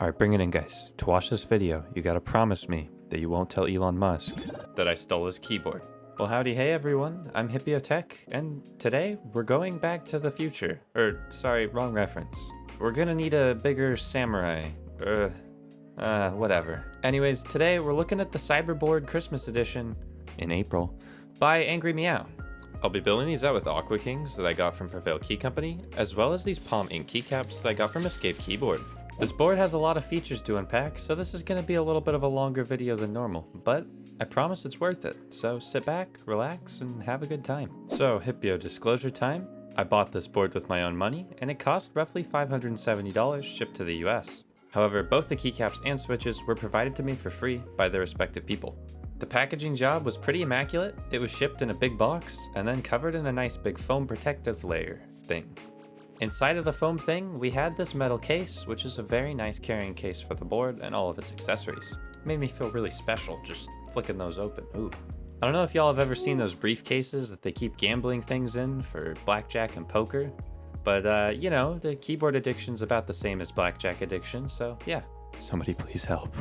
Alright, bring it in, guys. To watch this video, you gotta promise me that you won't tell Elon Musk that I stole his keyboard. Well, howdy, hey everyone, I'm Hipyo Tech, and today we're going back to the future. Sorry, wrong reference. We're gonna need a bigger samurai. Whatever. Anyways, today we're looking at the Cyberboard Christmas edition in April by Angry Meow. I'll be building these out with Aqua Kings that I got from Prevail Key Company, as well as these Palm Ink keycaps that I got from Escape Keyboard. This board has a lot of features to unpack, so this is going to be a little bit of a longer video than normal, but I promise it's worth it. So sit back, relax, and have a good time. So, Hipyo disclosure time. I bought this board with my own money, and it cost roughly $570 shipped to the US. However, both the keycaps and switches were provided to me for free by their respective people. The packaging job was pretty immaculate. It was shipped in a big box, and then covered in a nice big foam protective layer thing. Inside of the foam thing, we had this metal case, which is a very nice carrying case for the board and all of its accessories. It made me feel really special just flicking those open. Ooh. I don't know if y'all have ever seen those briefcases that they keep gambling things in for blackjack and poker, but you know, the keyboard addiction's about the same as blackjack addiction, so yeah. Somebody please help.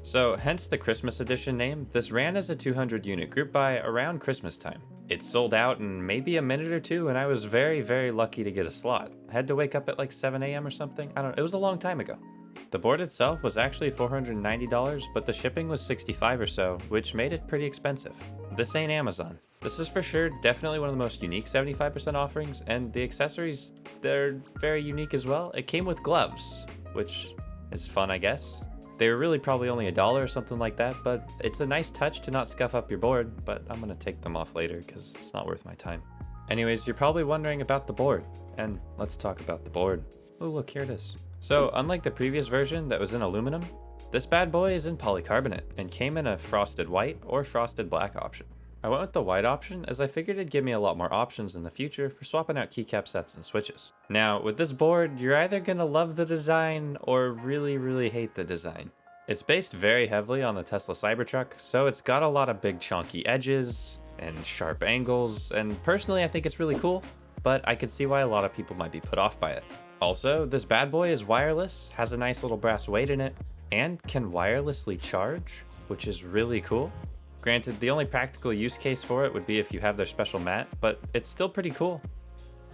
So, hence the Christmas edition name, this ran as a 200 unit group buy around Christmas time. It sold out in maybe a minute or two, and I was very, very lucky to get a slot. I had to wake up at like 7 a.m. or something. I don't know, it was a long time ago. The board itself was actually $490, but the shipping was $65 or so, which made it pretty expensive. This ain't Amazon. This is for sure definitely one of the most unique 75% offerings, and the accessories, they're very unique as well. It came with gloves, which is fun, I guess. They were really probably only $1 or something like that, but it's a nice touch to not scuff up your board, but I'm gonna take them off later because it's not worth my time. Anyways, you're probably wondering about the board, and let's talk about the board. Oh, look, here it is. So, unlike the previous version that was in aluminum, this bad boy is in polycarbonate and came in a frosted white or frosted black option. I went with the white option as I figured it'd give me a lot more options in the future for swapping out keycap sets and switches. Now, with this board, you're either gonna love the design or really, really hate the design. It's based very heavily on the Tesla Cybertruck, so it's got a lot of big chunky edges and sharp angles, and personally I think it's really cool, but I could see why a lot of people might be put off by it. Also, this bad boy is wireless, has a nice little brass weight in it, and can wirelessly charge, which is really cool. Granted, the only practical use case for it would be if you have their special mat, but it's still pretty cool.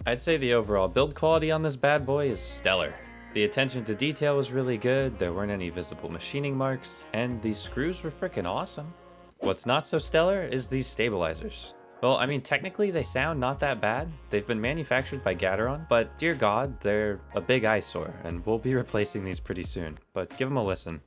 I'd say the overall build quality on this bad boy is stellar. The attention to detail was really good, there weren't any visible machining marks, and these screws were freaking awesome. What's not so stellar is these stabilizers. Well, I mean, technically they sound not that bad. They've been manufactured by Gateron, but dear God, they're a big eyesore, and we'll be replacing these pretty soon, but give them a listen.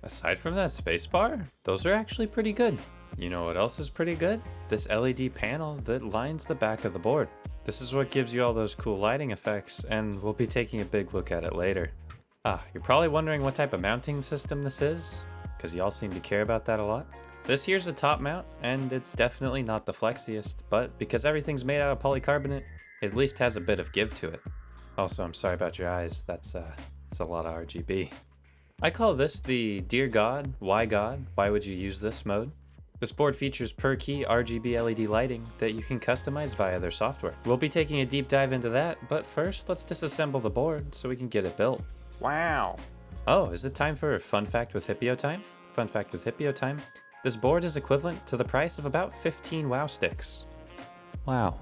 Aside from that spacebar, those are actually pretty good. You know what else is pretty good? This LED panel that lines the back of the board. This is what gives you all those cool lighting effects, and we'll be taking a big look at it later. You're probably wondering what type of mounting system this is, because y'all seem to care about that a lot. This here's a top mount, and it's definitely not the flexiest, but because everything's made out of polycarbonate, it at least has a bit of give to it. Also, I'm sorry about your eyes, that's a lot of RGB. I call this the Dear God, why would you use this mode? This board features per key RGB LED lighting that you can customize via their software. We'll be taking a deep dive into that, but first let's disassemble the board so we can get it built. Wow! Oh, is it time for a fun fact with Hipyo time? Fun fact with Hipyo time. This board is equivalent to the price of about 15 WoW sticks. Wow.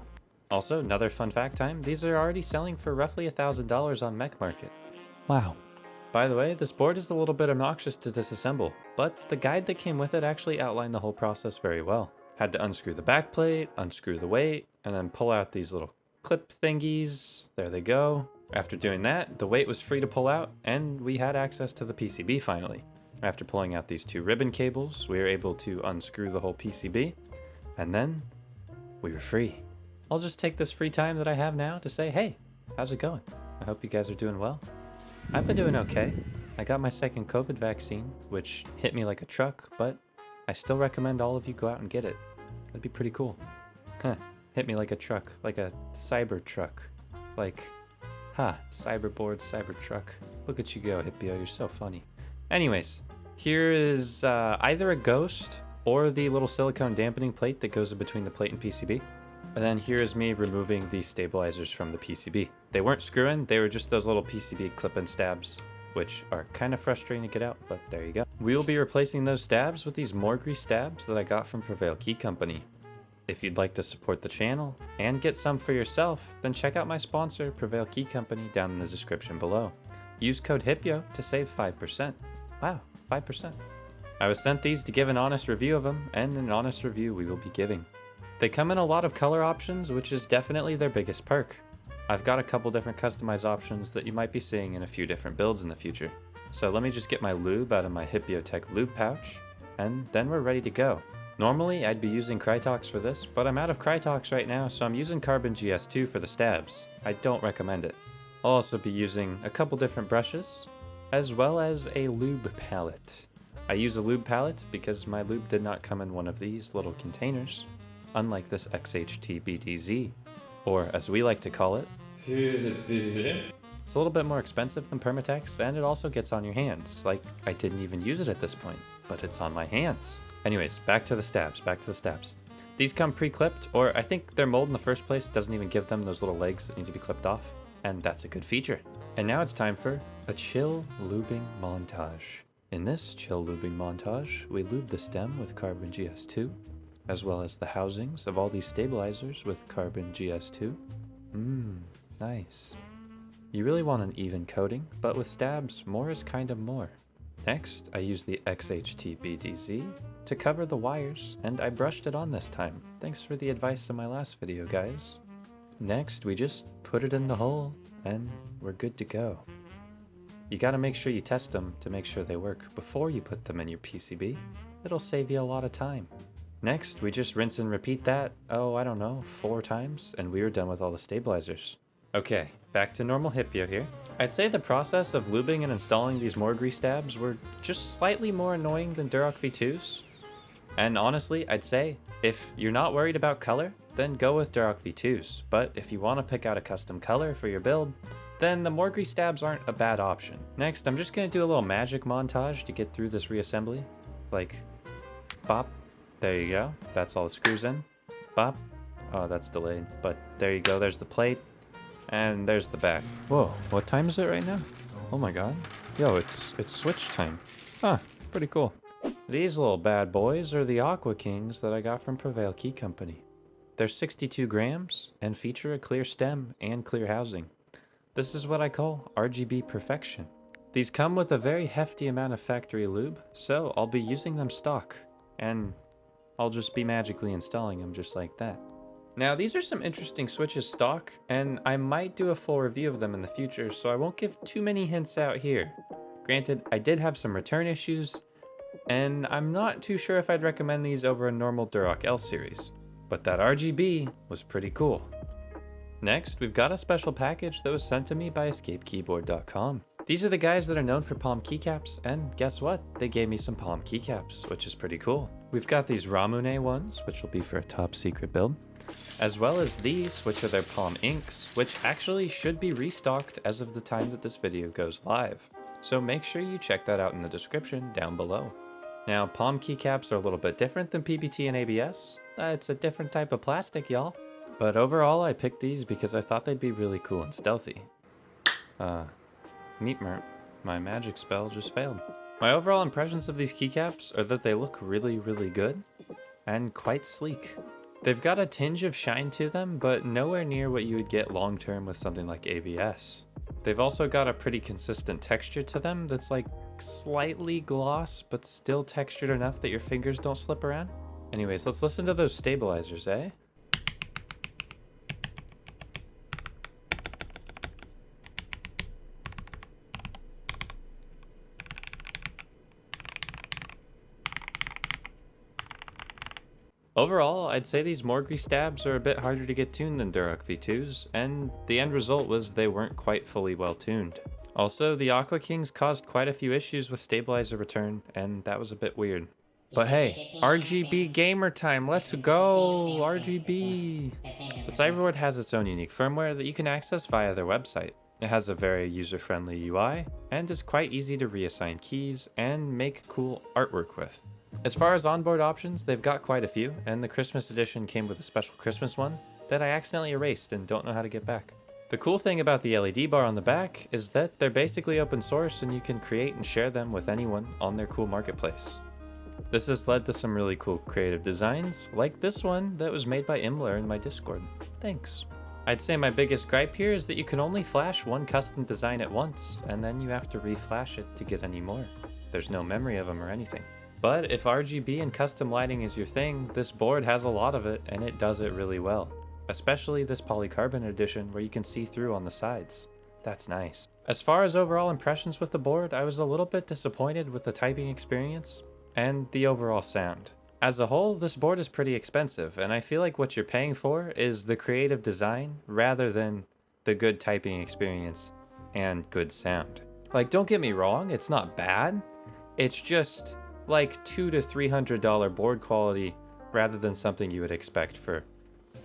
Also, another fun fact time, these are already selling for roughly $1,000 on Mech Market. Wow. By the way, this board is a little bit obnoxious to disassemble, but the guide that came with it actually outlined the whole process very well. Had to unscrew the back plate, unscrew the weight, and then pull out these little clip thingies. There they go. After doing that, the weight was free to pull out, and we had access to the PCB finally. After pulling out these two ribbon cables, we were able to unscrew the whole PCB, and then we were free. I'll just take this free time that I have now to say, hey, how's it going? I hope you guys are doing well. I've been doing okay. I got my second COVID vaccine, which hit me like a truck, but I still recommend all of you go out and get it. That'd be pretty cool. Hit me like a truck, like a cyber truck. Like, Cyberboard Cybertruck. Look at you go, Hipyo, you're so funny. Anyways, here is either a ghost or the little silicone dampening plate that goes in between the plate and PCB. And then here's me removing these stabilizers from the PCB. They weren't screw-in, they were just those little PCB clip-in stabs, which are kind of frustrating to get out, but there you go. We will be replacing those stabs with these Morgrie stabs that I got from Prevail Key Company. If you'd like to support the channel and get some for yourself, then check out my sponsor, Prevail Key Company, down in the description below. Use code Hipyo to save 5%. Wow, 5%. I was sent these to give an honest review of them, and an honest review we will be giving. They come in a lot of color options, which is definitely their biggest perk. I've got a couple different customized options that you might be seeing in a few different builds in the future. So let me just get my lube out of my Hipyo Tech lube pouch, and then we're ready to go. Normally I'd be using Krytox for this, but I'm out of Krytox right now, so I'm using Carbon GS2 for the stabs. I don't recommend it. I'll also be using a couple different brushes, as well as a lube palette. I use a lube palette because my lube did not come in one of these little containers, unlike this XHT-BDZ, or as we like to call it, it's a little bit more expensive than Permatex, and it also gets on your hands. Like, I didn't even use it at this point, but it's on my hands. Anyways, back to the stabs. These come pre-clipped, or I think their mold in the first place doesn't even give them those little legs that need to be clipped off, and that's a good feature. And now it's time for a chill lubing montage. In this chill lubing montage, we lube the stem with Carbon GS2, as well as the housings of all these stabilizers with Carbon GS2. Nice. You really want an even coating, but with stabs, more is kind of more. Next, I use the XHT-BDZ to cover the wires, and I brushed it on this time. Thanks for the advice in my last video, guys. Next, we just put it in the hole, and we're good to go. You gotta make sure you test them to make sure they work before you put them in your PCB. It'll save you a lot of time. Next, we just rinse and repeat that, I don't know, 4 times, and we are done with all the stabilizers. Okay, back to normal Hipyo here. I'd say the process of lubing and installing these Morgrie stabs were just slightly more annoying than Durock V2s. And honestly, I'd say, if you're not worried about color, then go with Durock V2s. But if you want to pick out a custom color for your build, then the Morgrie stabs aren't a bad option. Next, I'm just going to do a little magic montage to get through this reassembly. Like, bop. There you go. That's all the screws in. Bop. Oh, that's delayed. But there you go. There's the plate. And there's the back. Whoa, what time is it right now? Oh my god. Yo, it's switch time. Huh, pretty cool. These little bad boys are the Aqua Kings that I got from Prevail Key Company. They're 62 grams and feature a clear stem and clear housing. This is what I call RGB perfection. These come with a very hefty amount of factory lube, so I'll be using them stock. And I'll just be magically installing them just like that. Now, these are some interesting switches stock, and I might do a full review of them in the future, so I won't give too many hints out here. Granted, I did have some return issues, and I'm not too sure if I'd recommend these over a normal Durock L series, but that RGB was pretty cool. Next, we've got a special package that was sent to me by EscapeKeyboard.com. These are the guys that are known for palm keycaps, and guess what? They gave me some palm keycaps, which is pretty cool. We've got these Ramune ones, which will be for a top secret build, as well as these, which are their palm inks, which actually should be restocked as of the time that this video goes live. So make sure you check that out in the description down below. Now, palm keycaps are a little bit different than PBT and ABS. It's a different type of plastic, y'all. But overall, I picked these because I thought they'd be really cool and stealthy. Meat merp. My magic spell just failed. My overall impressions of these keycaps are that they look really, really good and quite sleek. They've got a tinge of shine to them, but nowhere near what you would get long-term with something like ABS. They've also got a pretty consistent texture to them that's like slightly gloss, but still textured enough that your fingers don't slip around. Anyways, let's listen to those stabilizers, eh? Overall, I'd say these Morgrie stabs are a bit harder to get tuned than Durock V2s, and the end result was they weren't quite fully well tuned. Also, the Aqua Kings caused quite a few issues with stabilizer return, and that was a bit weird. But hey, RGB gamer time, let's go, RGB! The Cyberboard has its own unique firmware that you can access via their website. It has a very user-friendly UI, and is quite easy to reassign keys and make cool artwork with. As far as onboard options, they've got quite a few, and the Christmas edition came with a special Christmas one that I accidentally erased and don't know how to get back. The cool thing about the LED bar on the back is that they're basically open source and you can create and share them with anyone on their cool marketplace. This has led to some really cool creative designs, like this one that was made by Imler in my Discord. Thanks. I'd say my biggest gripe here is that you can only flash one custom design at once, and then you have to reflash it to get any more. There's no memory of them or anything. But if RGB and custom lighting is your thing, this board has a lot of it, and it does it really well. Especially this polycarbonate edition where you can see through on the sides. That's nice. As far as overall impressions with the board, I was a little bit disappointed with the typing experience and the overall sound. As a whole, this board is pretty expensive, and I feel like what you're paying for is the creative design rather than the good typing experience and good sound. Like, don't get me wrong, it's not bad. It's just like $200 to $300 board quality rather than something you would expect for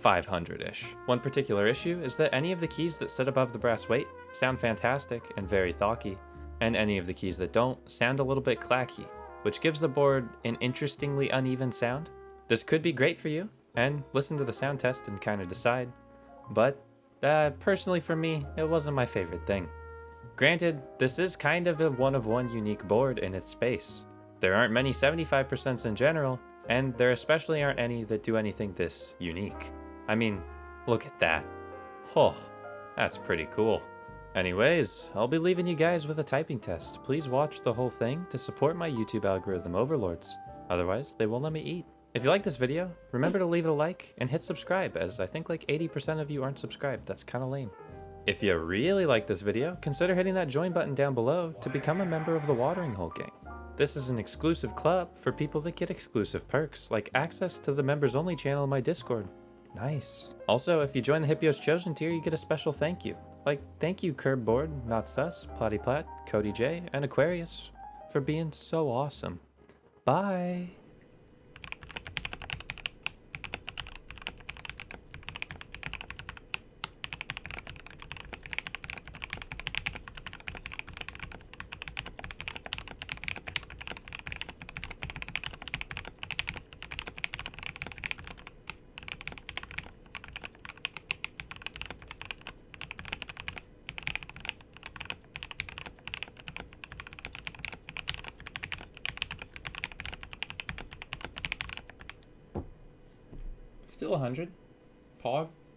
500-ish. One particular issue is that any of the keys that sit above the brass weight sound fantastic and very thocky, and any of the keys that don't sound a little bit clacky, which gives the board an interestingly uneven sound. This could be great for you, and listen to the sound test and kind of decide, but personally for me, it wasn't my favorite thing. Granted, this is kind of a one-of-one unique board in its space. There aren't many 75% in general, and there especially aren't any that do anything this unique. I mean, look at that. Oh, that's pretty cool. Anyways, I'll be leaving you guys with a typing test. Please watch the whole thing to support my YouTube algorithm overlords. Otherwise, they won't let me eat. If you like this video, remember to leave it a like and hit subscribe, as I think like 80% of you aren't subscribed. That's kind of lame. If you really like this video, consider hitting that join button down below to become a member of the Watering Hole Gang. This is an exclusive club for people that get exclusive perks, like access to the members only channel in my Discord. Nice. Also, if you join the Hipyo's Chosen tier, you get a special thank you. Like, thank you Curbboard, Not Sus, Plotty Plat, Cody J, and Aquarius for being so awesome. Bye! Still 100. Pog.